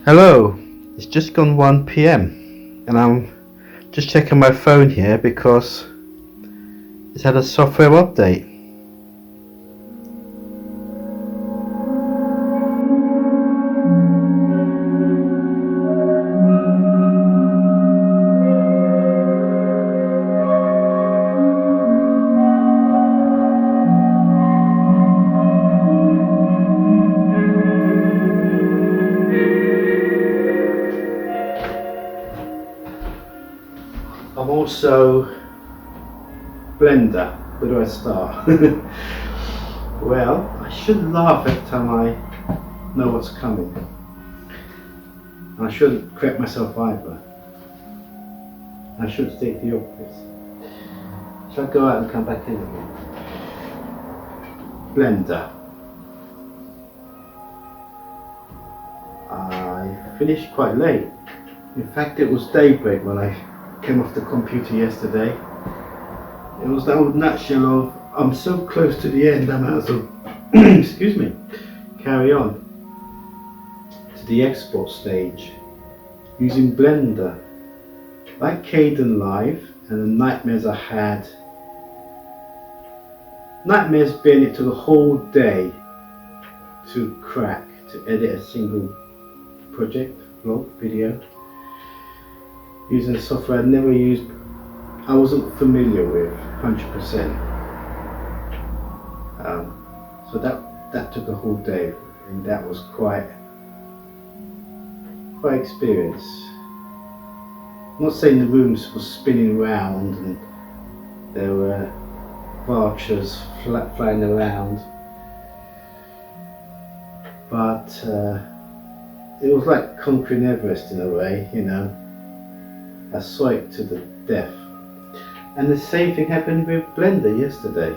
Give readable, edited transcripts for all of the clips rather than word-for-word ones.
Hello, it's just gone 1 PM and I'm just checking my phone here because it's had a software update. I'm also Blender. Where do I start? Well, I should laugh every time I know what's coming. And I shouldn't correct myself either. I should state the obvious. Shall I go out and come back in again? Blender. I finished quite late. In fact, it was daybreak when I came off the computer yesterday. It was the old nutshell of I'm so close to the end I might as well excuse me, carry on to the export stage using Blender. Like Caden Live and the nightmares I had. Nightmares being it took a whole day to crack, to edit a single project, vlog, video. Using software I'd never used, I wasn't familiar with 100%. So that took a whole day, and that was quite experience. I'm not saying the rooms were spinning around and there were vultures flying around, but it was like conquering Everest in a way, you know. I saw it to the death. And the same thing happened with Blender yesterday.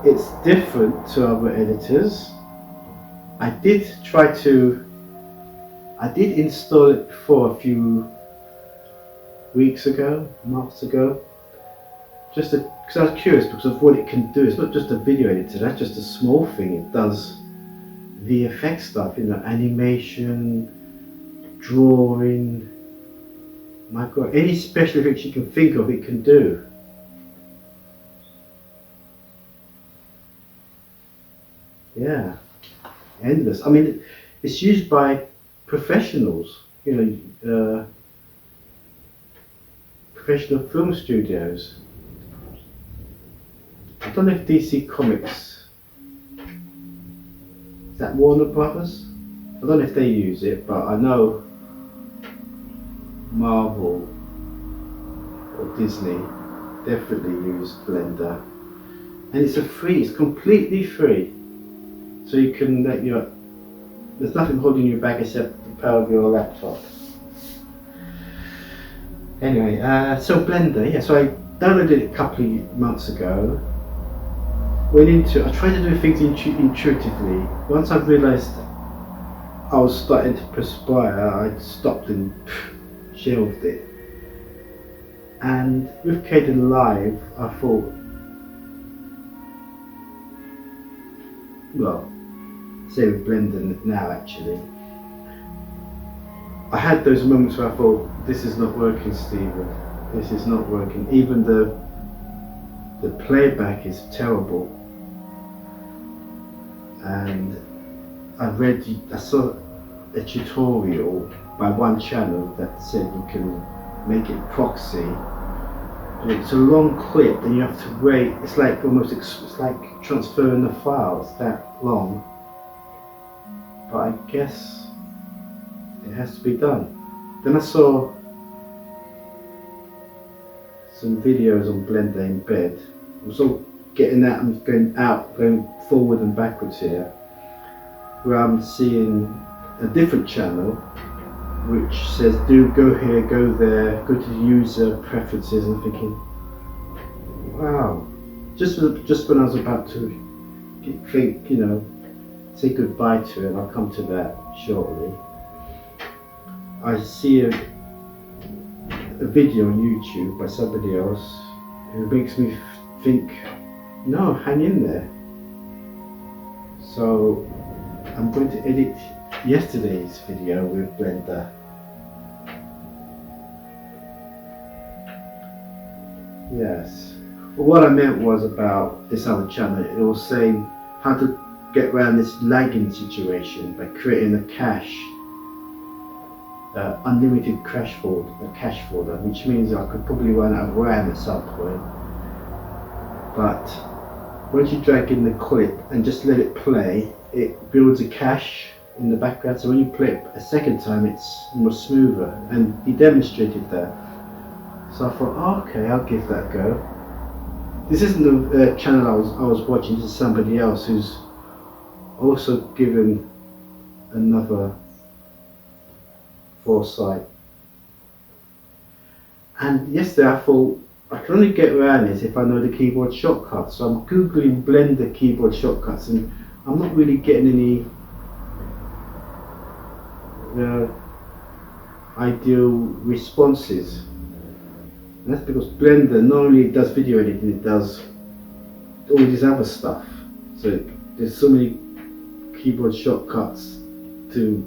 It's different to other editors. I did install it before a few weeks ago, months ago, just because I was curious because of what it can do. It's not just a video editor, that's just a small thing. It does VFX stuff, you know, animation, drawing, my god, any special effects you can think of it can do. Yeah, endless. I mean, it's used by professionals, you know, professional film studios. I don't know if DC Comics, is that Warner Brothers? I don't know if they use it, but I know Marvel or Disney definitely use Blender, and it's completely free. So you can there's nothing holding you back except the power of your laptop. Anyway, so Blender, yeah. So I downloaded it a couple of months ago. I tried to do things intuitively. Once I realised I was starting to perspire, I stopped and shelved it. And with Caden Live, I thought, well, say with Blender now actually, I had those moments where I thought, this is not working, Stephen. This is not working. Even the playback is terrible. And I saw a tutorial by one channel that said you can make it proxy. But it's a long clip, and you have to wait. It's like it's like transferring the file. It's that long. But I guess it has to be done. Then I saw some videos on Blender in bed. I was all getting out and going forward and backwards here, where I'm seeing a different channel which says go here, go there, go to user preferences, and I'm thinking, wow, just when I was about to think, you know, say goodbye to it, and I'll come to that shortly, I see a video on YouTube by somebody else who makes me think, no, hang in there. So I'm going to edit yesterday's video with Blender. Yes. Well, what I meant was about this other channel. It was saying how to get around this lagging situation by creating a cache, unlimited cache folder, which means I could probably run out of RAM at some point. But once you drag in the clip and just let it play, it builds a cache in the background. So when you play it a second time, it's more smoother. And he demonstrated that. So I thought, oh, okay, I'll give that a go. This isn't the channel I was watching. This is somebody else who's also given another foresight. And yesterday I thought I can only get around this if I know the keyboard shortcuts. So I'm googling Blender keyboard shortcuts, and I'm not really getting any ideal responses. And that's because Blender not only does video editing, it does all this other stuff. So there's so many keyboard shortcuts to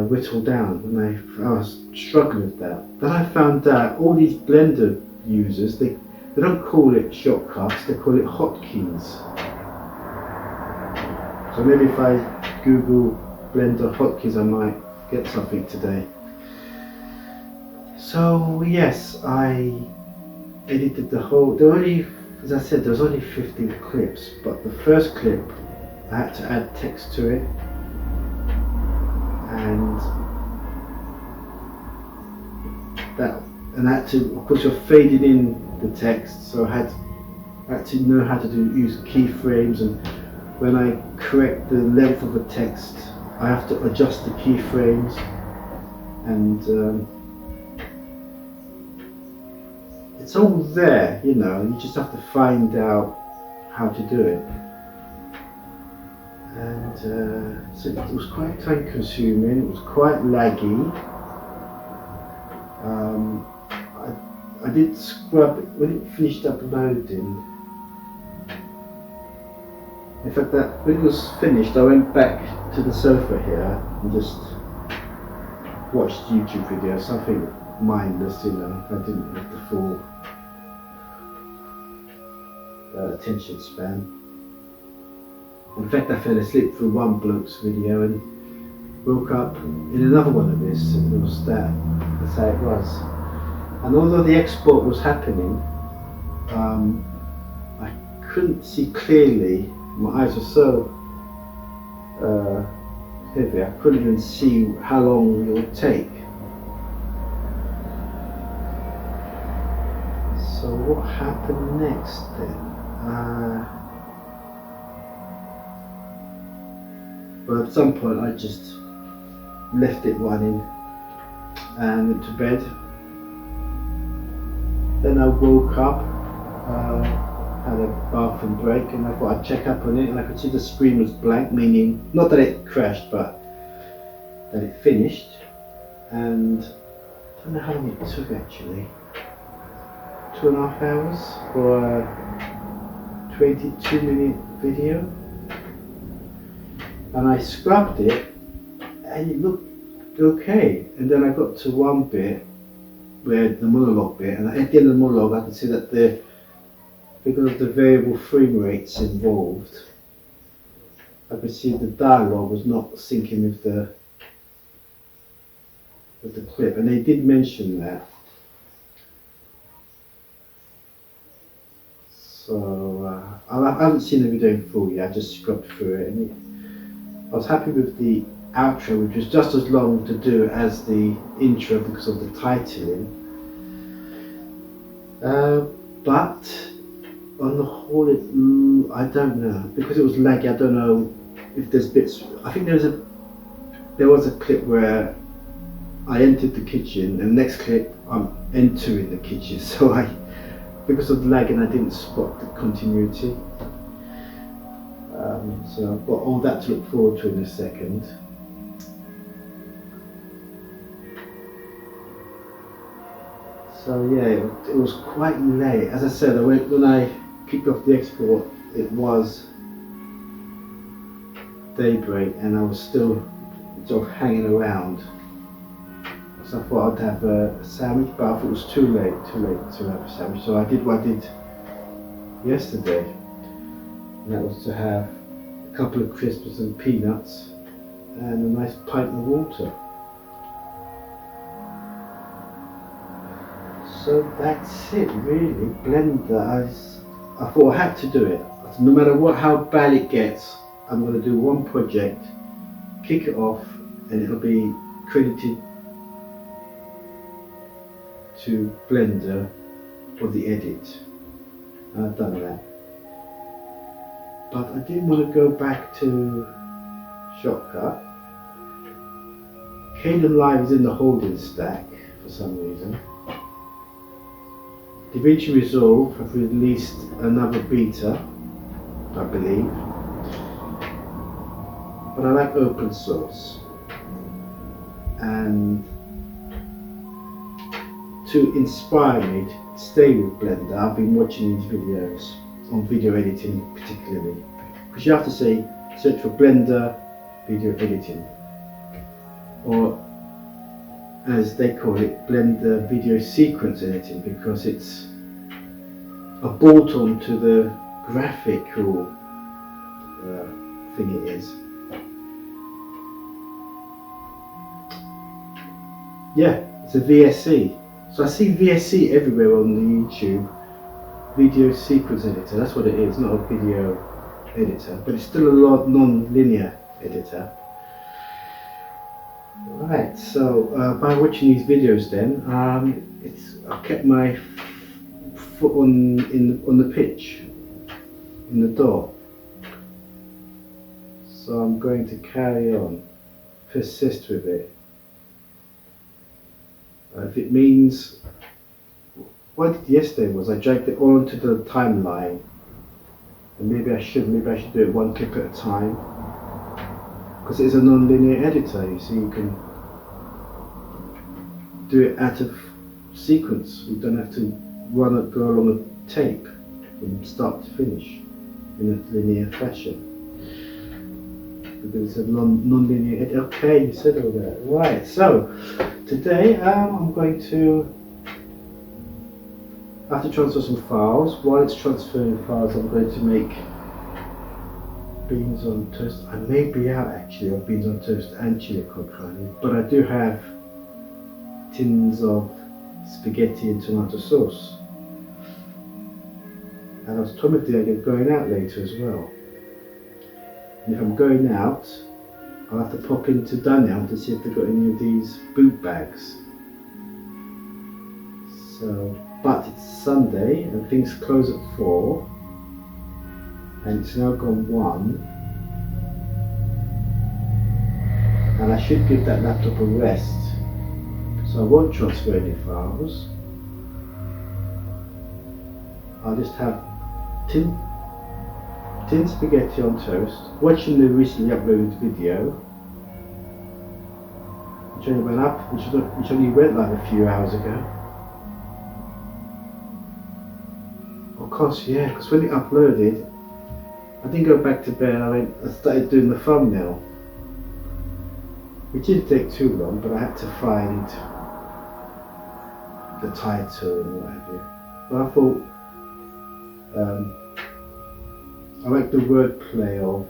whittle down, and I was struggling with that. Then I found out all these Blender users, they don't call it shortcuts, they call it hotkeys. So maybe if I Google Blender hotkeys, I might get something today. So yes, I edited the whole, as I said, there was only 15 clips, but the first clip I had to add text to it, and that to, of course, you're fading in the text, so I had to know how to use keyframes, and when I correct the length of the text, I have to adjust the keyframes, and it's all there, you know, you just have to find out how to do it. And so it was quite time consuming, it was quite laggy. I did scrub it when it finished uploading. In fact, when it was finished, I went back to the sofa here and just watched YouTube videos, something mindless, you know. I didn't have the full attention span. In fact, I fell asleep through one bloke's video and woke up in another one of his, and that's how it was. And although the export was happening, I couldn't see clearly. My eyes were so heavy, I couldn't even see how long it would take. So what happened next then? But at some point I just left it running and went to bed. Then I woke up, had a bathroom break, and I thought I'd check up on it, and I could see the screen was blank, meaning not that it crashed, but that it finished. And I don't know how long it took actually. 2.5 hours for a 22-minute video. And I scrubbed it and it looked okay. And then I got to one bit, where the monologue bit, and at the end of the monologue I could see that because of the variable frame rates involved, I could see the dialogue was not syncing with the clip, and they did mention that. So I haven't seen the video in full yet, I just scrubbed through it, and I was happy with the outro, which was just as long to do as the intro because of the titling. But on the whole, I don't know, because it was laggy. I don't know if there's bits. I think there was a clip where I entered the kitchen, and the next clip I'm entering the kitchen. So because of the lagging, I didn't spot the continuity. So I've got all that to look forward to in a second. So yeah, it was quite late. As I said, when I kicked off the export, it was daybreak and I was still sort of hanging around. So I thought I'd have a sandwich, but I thought it was too late to have a sandwich. So I did what I did yesterday, and that was to have a couple of crisps and peanuts and a nice pint of water. So that's it really. Blender, I thought I had to do it. No matter how bad it gets, I'm going to do one project, kick it off, and it'll be credited to Blender for the edit. And I've done that. But I didn't want to go back to Shotcut. Kdenlive Live is in the holding stack for some reason. DaVinci Resolve have released another beta, I believe. But I like open source. And to inspire me to stay with Blender, I've been watching these videos on video editing particularly. Because you have to say, search for Blender video editing. Or as they call it, Blender video sequence editing, because it's a bolt-on to the graphical thing it is. Yeah, it's a VSE. So I see VSE everywhere on the YouTube. Video sequence editor, that's what it is, not a video editor, but it's still a non-linear editor. Right, so by watching these videos then, I've kept my foot on the pitch, in the door. So I'm going to carry on, persist with it. If it means, what I did yesterday was I dragged it all onto the timeline, and maybe I should do it one clip at a time, because it's a non-linear editor. You see, you can do it out of sequence. You don't have to go along a tape from start to finish in a linear fashion. Because it's a non-linear editor. Okay, you said all that. Right, so today I'm going to have to transfer some files. While it's transferring files, I'm going to make beans on toast. I may be out actually of beans on toast and chili con carne, but I do have tins of spaghetti and tomato sauce. And I was told me I'm going out later as well. And if I'm going out, I'll have to pop into Daniel to see if they've got any of these boot bags. So, but it's Sunday and things close at 4, and it's now gone 1, and I should give that laptop a rest, so I won't transfer any files. I'll just have tin spaghetti on toast, watching the recently uploaded video, which only went up, which only went live a few hours ago. Of course, yeah, because when it uploaded, I didn't go back to bed. I started doing the thumbnail, which didn't take too long, but I had to find the title and what have you. But I thought, I like the wordplay of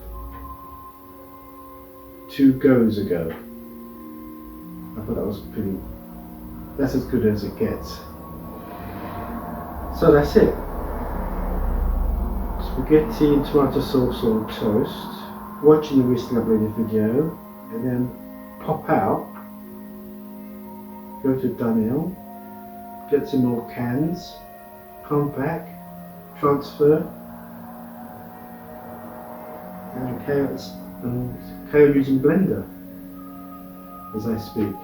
2 goes ago. I thought that was that's as good as it gets. So that's it. Spaghetti and tomato sauce on toast, watching the recently uploaded video, and then pop out, go to Dunhill, get some more cans, come back, transfer, and carry on using Blender as I speak.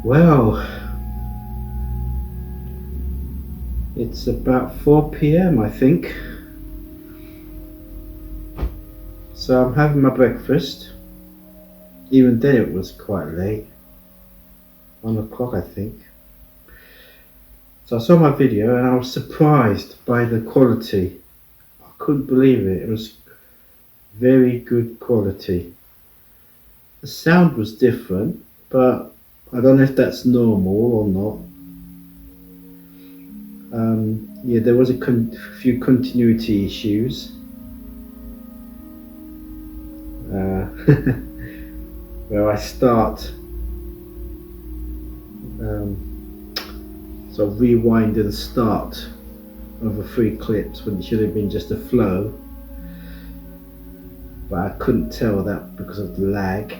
Well, It's about 4 p.m. I think. So I'm having my breakfast. Even then it was quite late. 1 o'clock I think. So I saw my video and I was surprised by the quality. I couldn't believe it. It was very good quality. The sound was different, but I don't know if that's normal or not. Yeah, there was a few continuity issues. Where I start sort of rewind and start over 3 clips when it should have been just a flow, but I couldn't tell that because of the lag.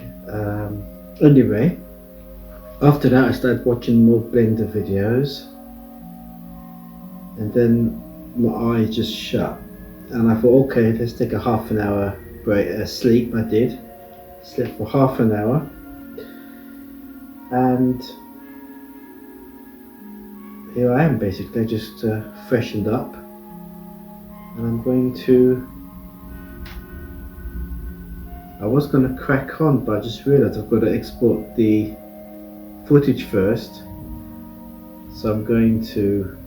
Anyway, after that I started watching more Blender videos, and then my eyes just shut and I thought, okay, let's take a half an hour break, sleep. I did. Slept for half an hour, and here I am basically, just freshened up, and I'm going to, I was going to crack on, but I just realised I've got to export the footage first, so I'm going to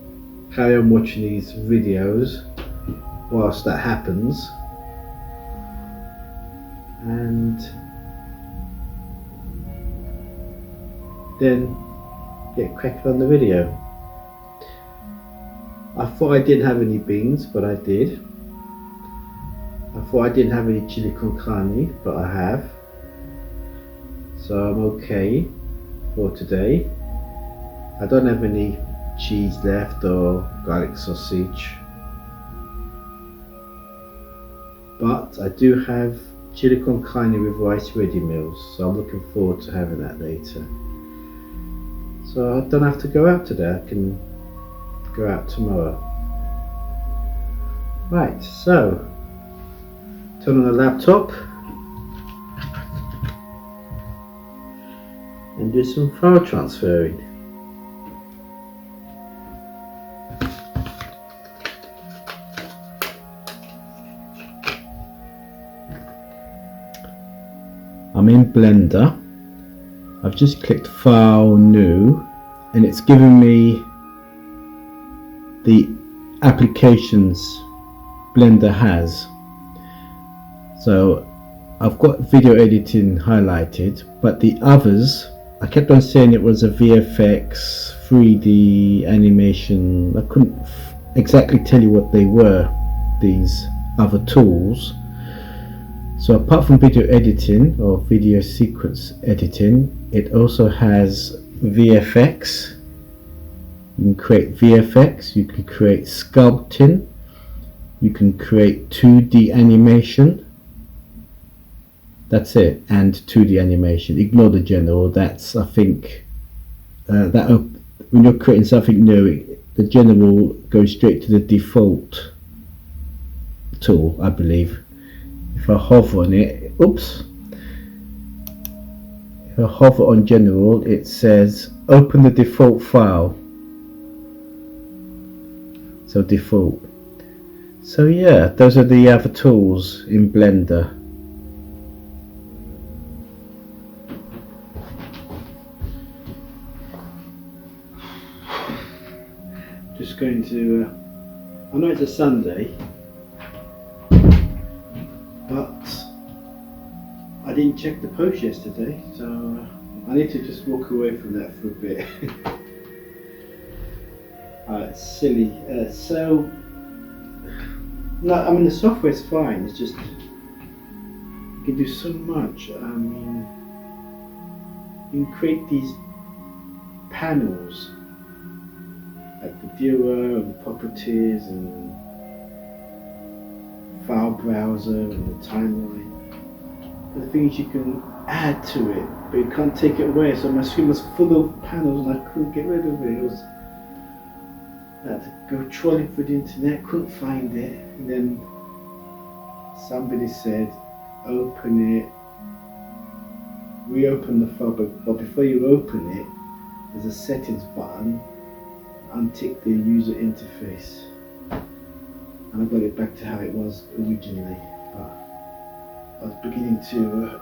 carry on watching these videos whilst that happens, and then get cracking on the video. I thought I didn't have any beans, but I did. I thought I didn't have any chili con carne, but I have. So I'm okay for today. I don't have any cheese left or garlic sausage, but I do have chili con carne with rice ready meals, so I'm looking forward to having that later. So I don't have to go out today, I can go out tomorrow. Right, so turn on the laptop and do some file transferring. I'm in Blender. I've just clicked File New, and it's giving me the applications Blender has. So I've got video editing highlighted, but the others, I kept on saying it was a VFX, 3D animation. I couldn't exactly tell you what they were, these other tools. So apart from video editing or video sequence editing, it also has VFX. You can create VFX, you can create sculpting, you can create 2D animation. That's it, and 2D animation. Ignore the general, that's, I think, that when you're creating something new, the general goes straight to the default tool, I believe. If I hover on it, oops, if I hover on general, it says open the default file. So default. So yeah, those are the other tools in Blender. Just going to, I know it's a Sunday, but I didn't check the post yesterday, so I need to just walk away from that for a bit. It's silly. So, no, I mean the software's fine. It's just you can do so much. I mean, you can create these panels, like the viewer and properties and file browser and the timeline. But the thing is, you can add to it, but you can't take it away. So my screen was full of panels and I couldn't get rid of it. I had to go trawling through the internet, couldn't find it, and then somebody said open it, reopen the file, but before you open it, there's a settings button untick the user interface, and I got it back to how it was originally. But I was beginning to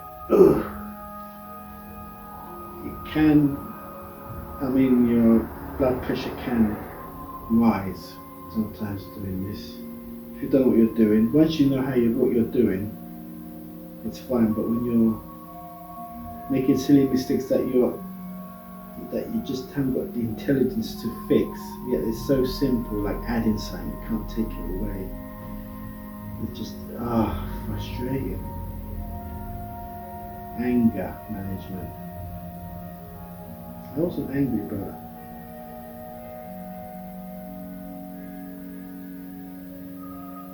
it can, I mean, your blood pressure can rise sometimes doing this. If you don't know what you're doing, once you know what you're doing, it's fine. But when you're making silly mistakes that you just haven't got the intelligence to fix, yet it's so simple, like adding something, you can't take it away. It's just frustrating. Anger management. I wasn't angry, but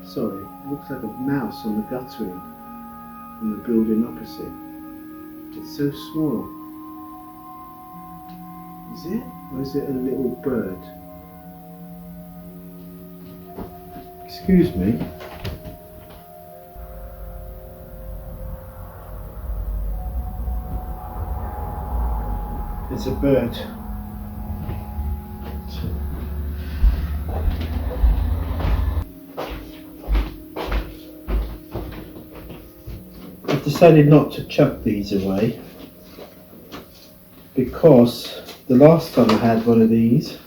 sorry, it looks like a mouse on the guttering in the building opposite. It's so small. Is it? Or is it a little bird? Excuse me. It's a bird. I've decided not to chuck these away because the last time I had one of these,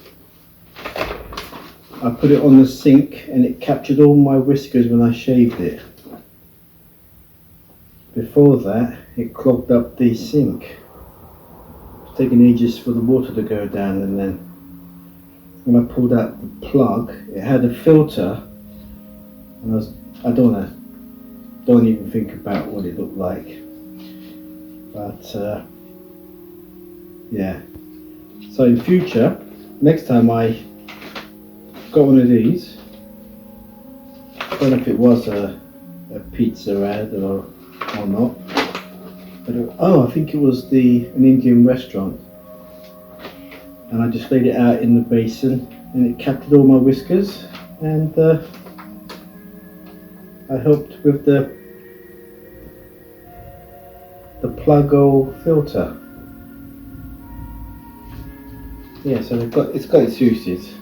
I put it on the sink and it captured all my whiskers when I shaved it. Before that, it clogged up the sink. It was taking ages for the water to go down, and then when I pulled out the plug, it had a filter, and I don't even think about what it looked like. But yeah. So in future, next time I got one of these, I don't know if it was a pizza ad or not, but I think it was an Indian restaurant, and I just laid it out in the basin and it captured all my whiskers, and I helped with the plug-o filter. Yeah, so it's got its uses.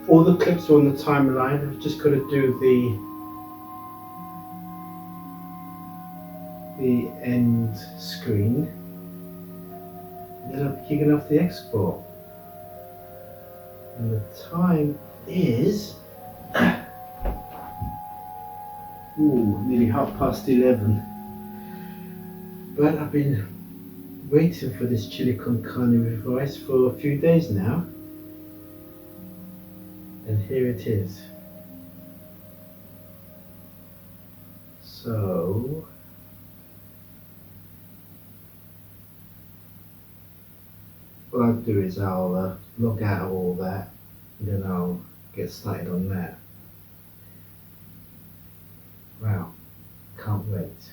All the clips are on the timeline. I've just got to do the end screen, and then I'm kicking off the export. And the time is nearly 11:30. But I've been waiting for this chili con carne with rice for a few days now. And here it is. So what I'll do is I'll log out of all that, and then I'll get started on that. Wow, can't wait.